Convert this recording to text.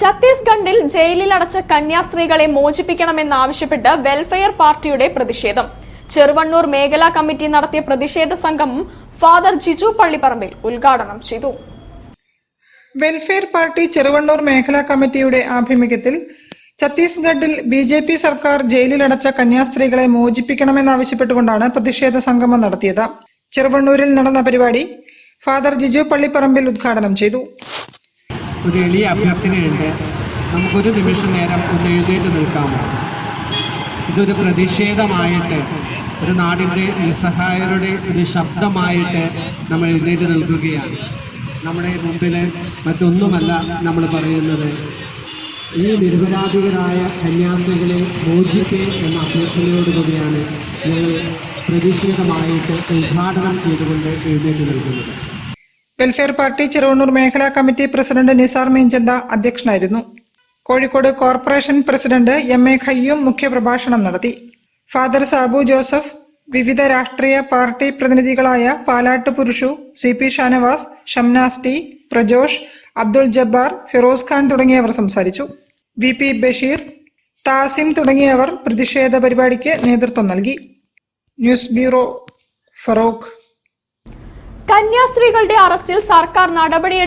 ഛത്തീസ്ഗഡിൽ ജയിലിലടച്ച കന്യാസ്ത്രീകളെ മോചിപ്പിക്കണമെന്നാവശ്യപ്പെട്ട് വെൽഫെയർ പാർട്ടിയുടെ പ്രതിഷേധം. ചെറുവണ്ണൂർ മേഖലാ കമ്മിറ്റി നടത്തിയ പ്രതിഷേധ സംഗമം ഫാദർ ജിജു പള്ളിപ്പറമ്പിൽ ഉദ്ഘാടനം ചെയ്തു. വെൽഫെയർ പാർട്ടി ചെറുവണ്ണൂർ മേഖലാ കമ്മിറ്റിയുടെ ആഭിമുഖ്യത്തിൽ ഛത്തീസ്ഗഡിൽ BJP സർക്കാർ ജയിലിലടച്ച കന്യാസ്ത്രീകളെ മോചിപ്പിക്കണമെന്നാവശ്യപ്പെട്ടുകൊണ്ടാണ് പ്രതിഷേധ സംഗമം നടത്തിയത്. ചെറുവണ്ണൂരിൽ നടന്ന പരിപാടി ഫാദർ ജിജു പള്ളിപ്പറമ്പിൽ ഉദ്ഘാടനം ചെയ്തു. ഒരു എളിയ അഭ്യർത്ഥനയുണ്ട്. നമുക്കൊരു നിമിഷം നേരം ഒന്ന് എഴുന്നേറ്റ് നിൽക്കാമോ? ഇതൊരു പ്രതിഷേധമായിട്ട്, ഒരു നാടിൻ്റെ നിസ്സഹായരുടെ ഒരു ശബ്ദമായിട്ട് നമ്മൾ എഴുന്നേറ്റ് നിൽക്കുകയാണ്. നമ്മുടെ മുമ്പിൽ മറ്റൊന്നുമല്ല നമ്മൾ പറയുന്നത്, ഈ നിരപരാധികളായ കന്യാസ്ത്രീകളെ മോചിപ്പേ എന്ന അഭ്യർത്ഥനയോടുകൂടിയാണ് ഞങ്ങൾ പ്രതിഷേധമായിട്ട് ഉദ്ഘാടനം ചെയ്തുകൊണ്ട് എഴുന്നേറ്റ് നിൽക്കുന്നത്. വെൽഫെയർ പാർട്ടി ചെറുവണ്ണൂർ മേഖലാ കമ്മിറ്റി പ്രസിഡന്റ് നിസാർ മീഞ്ചന്ത അധ്യക്ഷനായിരുന്നു. Kozhikode corporation president MA Khayyum മുഖ്യപ്രഭാഷണം നടത്തി. ഫാദർ സാബു ജോസഫ്, വിവിധ രാഷ്ട്രീയ പാർട്ടി പ്രതിനിധികളായ പാലാട്ട് പുരുഷു, CP ഷാനവാസ്, ഷംനാസ് ടി, പ്രജോഷ്, അബ്ദുൾ ജബ്ബാർ, ഫിറോസ് ഖാൻ തുടങ്ങിയവർ സംസാരിച്ചു. VP ബഷീർ, താസിം തുടങ്ങിയവർ പ്രതിഷേധ പരിപാടിക്ക് നേതൃത്വം നൽകി. News bureau, Feroke. കന്യാസ്ത്രീകളുടെ അറസ്റ്റിൽ സർക്കാർ നടപടി